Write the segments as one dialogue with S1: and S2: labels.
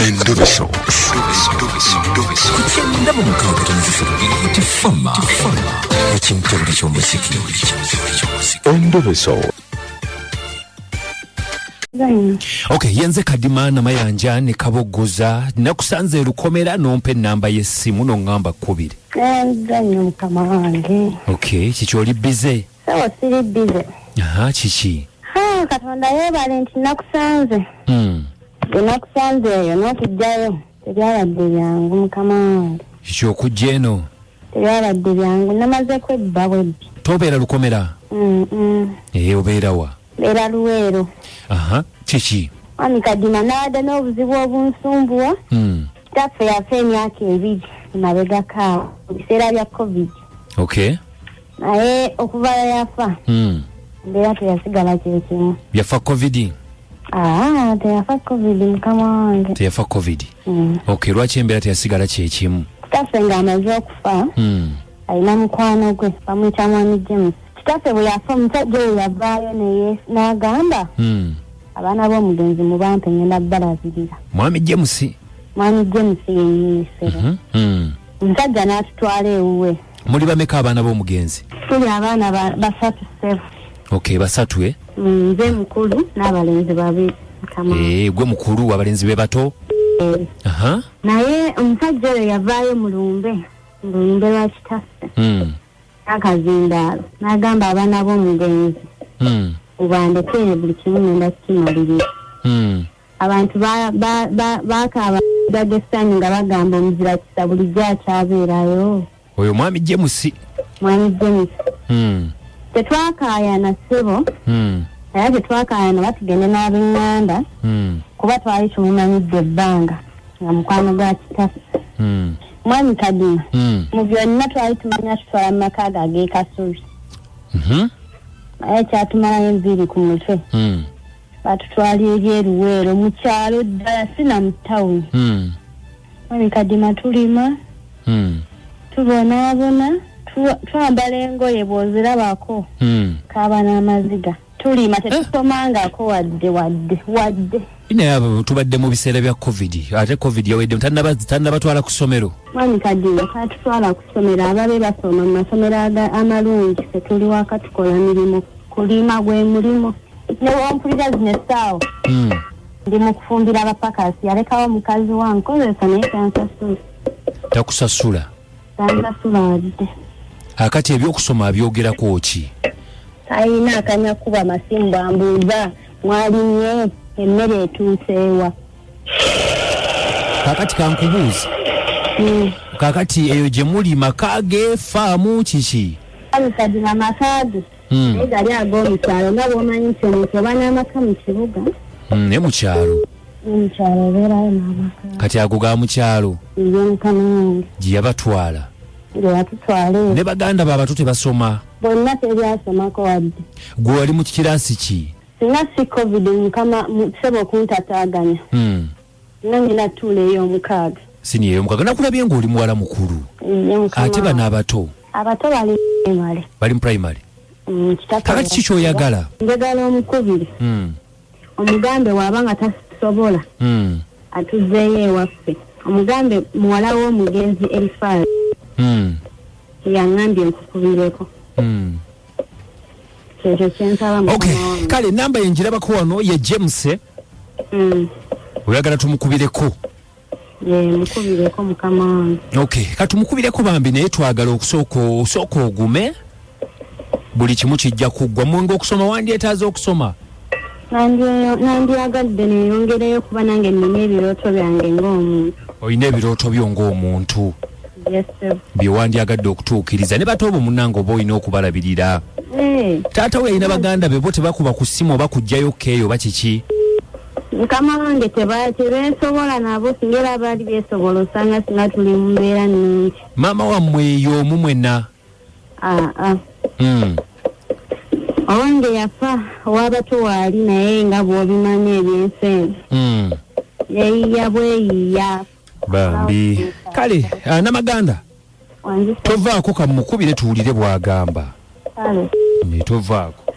S1: Endobeso. Kugenda mu mukaaga tifama ekintu buli ky'omuziki. Endobeso. Okay, yenze Kadima na Mayanja ne Kabogoza nakusanze Lukomera nompe namba y'essimu n'ongamba kubiri.
S2: Nzanyo mukama wange.
S1: Okay, kiki oli busy?
S2: Sawa siri busy.
S1: Aha, kiki?
S2: Katonda yebale nti nakusanze. Nakusanze eyo n'okujjayo tebyabadde byangu mukama wange.
S1: Kiki okujja eno?
S2: Tebyabadde byangu namaze kwebba bwebbi.
S1: Tobeera Lukomera? Obeera wa?
S2: Beera Luweero.
S1: Aha, kiki?
S2: Wani Kadima naada n'obuzibu obunsumbuwa. Kitaffe yafa emyaka ebiri emabega kaawo mu biseera bya COVID.
S1: Okay.
S2: Naye okuva yafa. Mbeera teyasigala kyekimu.
S1: Yafa COVID?
S2: Teyafa COVID mukama wange.
S1: Teyafa COVID? Okay, lwaki embeera teyasigala kyekimu?
S2: Kitaffe ng'amaze okufa. Alina mukwano gwe bamuyita Mwami James. Kitaffe bwe yafa omusajja oyo yavaayo n'agamba abaana b'omugenzi mu bampe ngenda balabirira.
S1: Mwami James?
S2: Mwami James yennyisero. Omusajja n'atutwala ewuwe.
S1: Muli bameka abaana b'omugenzi?
S2: Tuli abaana basatu sefu.
S1: Okay, basatu
S2: nze mukulu n'abalenzi babiri.
S1: Gwe mukulu abalenzi be bato? Aha.
S2: Naye omusajja oyo yavaayo mu lumbe lwa kitaffe. Akazindaalo n'agamba abaana b'omugenzi ubandekere buli kimu ngenda kukimalirira. Abantu bakaaba bagessanyu nga bagamba omuzira kisa bulijjo akyabeerayo.
S1: Oyo Mwami James?
S2: Mwami James. Tetwakaayana ssebo era tetwakaayana batugende n'ab'eŋŋanda kuba twali tumumanyidde ebbanga nga mukwano gwa kitaffe. Mwami Kadima mu byonna twali tumanya tutwala mu maka ge ag'ekasubi. Naye kyatumalayo enviiri ku mutwe. Batutwala eri eruweero mu kyalo ddala sina mu tawuni. Mwami Kadima tulima tubonaabona twambala engoye bw'ozirabako kaaba n'amaziga. Tulima tetusomangako wadde.
S1: Naye abo tubadde mu biseera bya COVID. Ate COVID yawedde tannabatwala ku ssomero.
S2: Mwami Kadima tatutwala ku ssomero ababe basoma mu masomero amalungi ffe tuli waka tukola mirimu. Kulima gwe mulimo. Newompulira zino essaawa ndi mu kufumbira abapakasi yalekawo mukazi wange nkozesa naye tansasula.
S1: Takusasula?
S2: Tansasula wadde.
S1: Akati ebyokusoma abyogerako ki?
S2: Ayina akanya kuba masimu bambuuza mwalimye emmere etuuseewa.
S1: Kakati kankubuuza. Kakati eyo gye muli maka ge faamu kiki?
S2: Kadima makaage naye gali ag'omukyalo nga bw'omanyi nti omuntu oba n'amaka mu kibuga.
S1: Ne mu kyalo?
S2: Mu kyalo obeerayo n'amaka.
S1: Kati ago ga mu kyalo?
S2: Ye mukama wange.
S1: Gye yabatwala?
S2: Gye yatutwala eyo.
S1: Ne baganda babato tebasoma?
S2: Bonna tebyasomako wadde.
S1: Gwe wali mu kiraasi ki?
S2: Singa si COVID mukama ssebo okuntataaganya. Nangina tuula ey'omukaaga.
S1: Sini ey'omukaaga nakulabye ng'oli muwala mukulu. Ate bano abato?
S2: Abato bali primary.
S1: Bali mu primary? Kakati ki ky'oyagala?
S2: Njagala omukubiri. Omugambe bw'aba nga tasobola atuzzeeyo ewaffe. Omugambe muwala w'omugenzi Elifaazi yaŋŋambye nkukubireko. Kyekyo kyensaba mukama wange.
S1: Okay, kale namba yenjirabako wano ye James. Oyagala tumukubireko?
S2: Mukubireko mukama wange.
S1: Okay, katumukubireko bambi naye twagala osooka ogume buli kimu kijja kuggwa. Mungu okusoma wandyetaaze okusoma?
S2: Nandyagadde neeyongereyo kuba nange nina ebirooto byange ng'omuntu.
S1: Olina ebirooto byo ng'omuntu?
S2: Yes sir.
S1: Bye wandyagadde okutuukiriza ne bato bo munnange oba olina okubalabirira. Taata we yalina baganda be bo tebakuba ku ssimu oba kujjayo keeyo oba kiki?
S2: Mukama wange tebeesobola nabo singa era baali beesobola osanga singa tuli mu mbeera nnungi.
S1: Maama wammwe eyo mumwena?
S2: Owange yafa ow'abato waali naye nga bw'obimanyi ebyensi eno. Yeeyiya bweyiya.
S1: Bambi. Kale, Namaganda. Tovaako kamukubire tuwulire bw'agamba.
S2: Kale.
S1: Tovaako.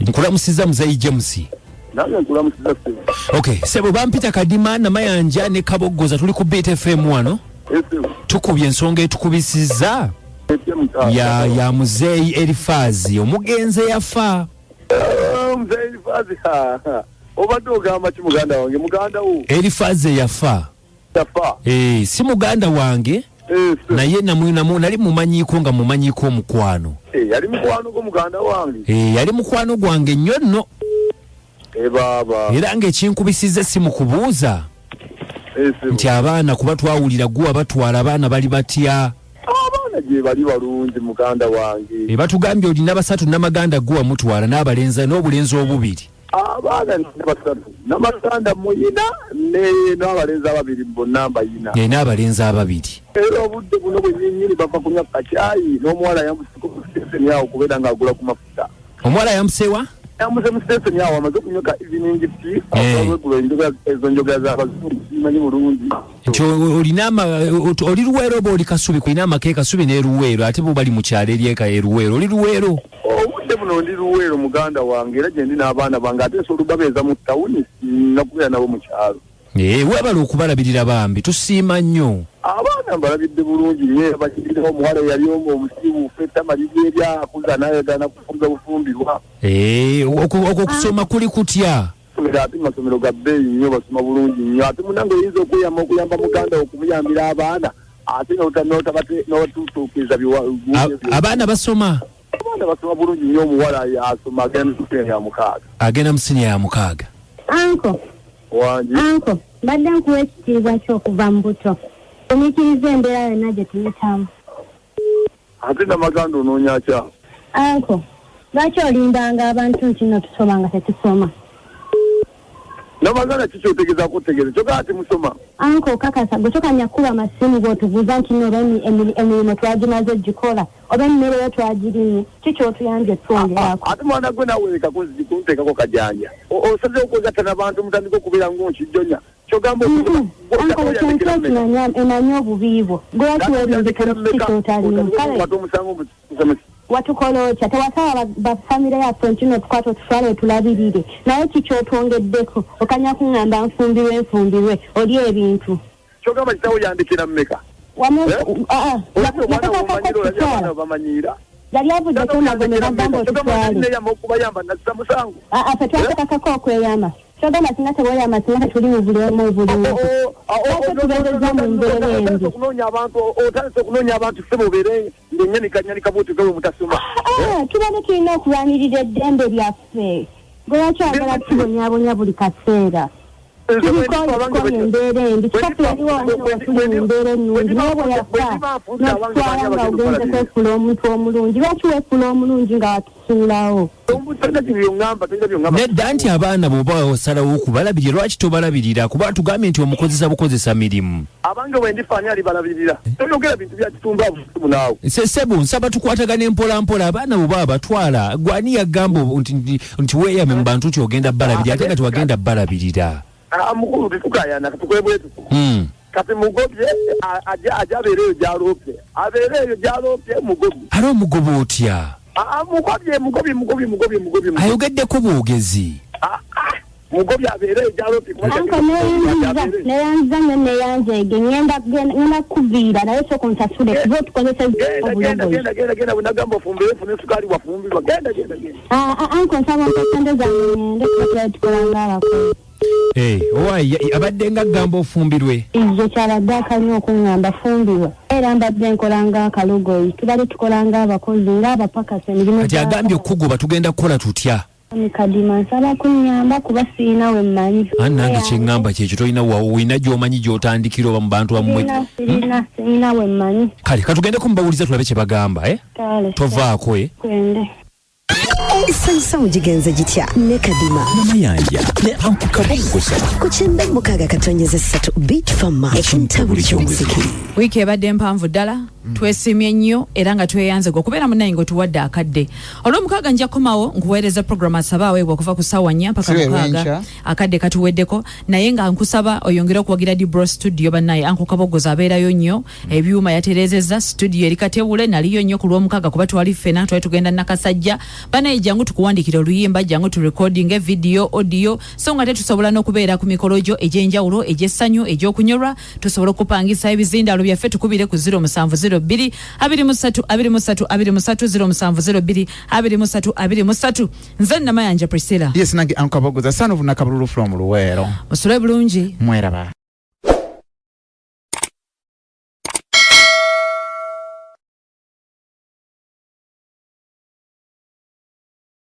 S1: Nkulamusiza Muzeyi James.
S3: Nange nkulamusiza Sebo.
S1: Okay, Sebo bampita Kadima na Mayanja ne Kabogoza tuli ku Beat FM wano. Tukubye ensonga etukubisiza ya Muzeyi Elifazi omugenze yafa.
S3: Muzeyi Elifazi obadde ogamba ki muganda wange muganda wo
S1: Elifazi yafa. Si muganda wange. Naye nali mumanyiko nga mumanyiko omukwano.
S3: Yali mukwano go muganda wange.
S1: Yali mukwano gwange nnyo nno.
S3: Baba.
S1: Era ng'ekinkubisiza si mu kubuuza. Nti abaana kuba twawulira gwe abatwala abaana bali batya.
S3: Abaana gye bali balungi muganda wange.
S1: Batugambye olina basatu n'amaganda gwe wamutwala n'obulenzi obubiri.
S3: Abaana basatu n'amaganda muyina n'abalenzi ababiri bonna mbayina.
S1: N'abalenzi ababiri.
S3: Era obudde buno bwe nnyini bava kunywa kacaayi n'omuwala yamusika ku sitenseni awo kubeera ng'agula ku mafuta.
S1: Omuwala yamusewa?
S3: Yamuze mu sitenseni awo amaze okunywa ka evening tea akwegula ezo njogera z'abazungu zimanyi bulungi.
S1: Nti oli Luweero oba oli Kasubi kulina amaka Kasubi ne Luweero ate bo bali mu kyalo eryeka Luweero oli Luweero?
S3: Obudde buno ndi Luweero muganda wange era gye ndi n'abaana bange ate olubabeeza mu ttawuni nakubeera nabo mu kyalo.
S1: Webala okubalabirira bambi tusiima nnyo.
S3: Abaana mbalabidde bulungi nnyo bakiriraho omuwala yali omusiibu ettama liri eryakuza n'ayagana kufunza bufumbirwa.
S1: Okwo kusoma kuli kutya?
S3: Ate masomero ga bbeeyi nnyo basoma bulungi nnyo ate munange oyinza okuyamba muganda okumuyambira abaana ate n'otutuukiriza
S1: abaana basoma?
S3: Abaana basoma bulungi nnyo omuwala asoma agenda mu siniya ya 6.
S1: Agenda mu siniya ya 6.
S2: Anko.
S3: Wangi.
S2: Anko, badde nkuwa ekitiibwa ky'okuva mu buto. Omikiriza embeera yonna gye tuyitamu.
S3: Ate n'amaganda onoonya ki?
S2: Anko, lwaki olindanga abantu nti nno tusoma nga tetusoma?
S3: N'amaganda ki ky'otegezaako otegeeza kyogera ati musoma?
S2: Anko kakasa gwe tokanya kuba amasimu bw'otubuuza nti nno oba emirimu twagimaze gikola oba emmere yo twagirimye ki ky'otuyambye twongeraako?
S3: Ate mwana gwe nawe leka kunteekako kajanja osaze okwegatta n'abantu mutandika okubeera ng'onkijjonya kyogamba
S2: Anko ekyensi emanye obubi bwo gwe lwaki weerindika mu kiki ky'otalimu kale watukola otya tewasaba bafamire yaffe nti no tukwata otutwale otulabirire naye kikyotwongeddeko okanya kuŋŋamba nfumbirwe oli ebintu
S3: kyogamba kitawo yandikira mmeka
S2: yali avuddeko nagwe ne bagamba otutwale ffe twatekakako okweyama kyogamba singa teweyama singa tetuli mu bulemu bulungi tubeereza mu mbeera embi
S3: otandise okunoonya abantu ffe mubeere ng'ennyanika bwoti gawe mutasoma
S2: tubadde tulina okulwanirira eddembe lyaffe gwe lwaki agala tubonyabonya buli kaseera tubikola embeera embi kikaffe yaliwo tuli mu mbeera ennungi naye bwe yafa n'otutwala nga ogenze kwefula omuntu omulungi lwaki weefula omulungi nga watusuulawo
S1: nedda nti abaana bw'oba osalawo okubalabirira lwaki tobalabirira kuba tugambye nti omukozesa bukozesa mirimu
S3: abange bwendifaani alibalabirira toyogera bintu bya kitumba busimu naawe
S1: Sebo nsaba tukwatagana empolampola abaana bw'oba abatwala gwani yagamba nti weeyame mu bantu nti ogenda balabirira ate nga tiwagenda balabirira
S3: mukulu tetukayana katukwebwetu kati mugobye aja abeereyo gyaloopye abeereyo gyaloopye mugobye
S1: ali omugoba otya
S3: mugobye
S1: ayogeddeko bwogezi
S3: mugobye abeereyo gyaloopye
S2: anko neyanziza nyo neyanzeege ngenda kuviira naye soka onsasule kuba otukozeseza obulogoyi
S3: genda bwenagamba ofumbire fune sukaali wafumbirwa genda
S2: anko nsaba mpasande zange ngende kuba tukolanga abakozi
S1: owayi abadde nga gamba ofumbirwe
S2: izo kyabadde akalina okuŋŋamba fumbirwa era mbadde nkolanga akalogoyi tubadde tukolanga abakozi ng'abapakasi emirimu
S1: kati agambye okugoba tugenda kukola tutya
S2: Kadima nsaba kunnyamba kuba sirina we mmanyi
S1: nange kyeŋŋamba kyekyo tolina wina gy'omanyi gy'otandikira oba mu bantu bamwe
S2: sirina we mmanyi
S1: kale katugendeko mubawuliza tulabe kye bagamba tovaako
S2: kwende
S4: Esanyusa mugigenze gitya ne Kadima
S1: Namayanja ne Uncle Kabogoza
S4: ku 9 Beat Farmer ekintabuli ky'omuziki.
S5: Wiki ebadde mpanvu ddala twesimye nnyo era nga tweyanze okubeera munayingo tuwadde akadde olw'omukaaga nja komawo nkuweereza programu asaba aweebwa okuva ku ssaawa 4 mpaka mukaaga akadde katuweddeko naye nga nkusaba oyongere okuwagira Dibro studio bannaye Uncle Kabogoza abeerayo nnyo ebyuma yatereezezza studio eri katebule naliyo nnyo ku lw'omukaaga kuba twali ffena twali tugenda nakasajja bannaye jangu tukuwandiikira oluyimba jangu tu recording video audio so nga tetusobola n'okubeera ku mikolo gyo egy'enjawulo egy'essanyu egy'okunyolwa tusobola okupangisa ebizindalo byaffe tukubire ku 070 23 nze Namayanja Priscilla.
S6: Yes nange Uncle Kabogoza son of Nakabululu from Luwero.
S5: Musule bulungi.
S6: Mweraba.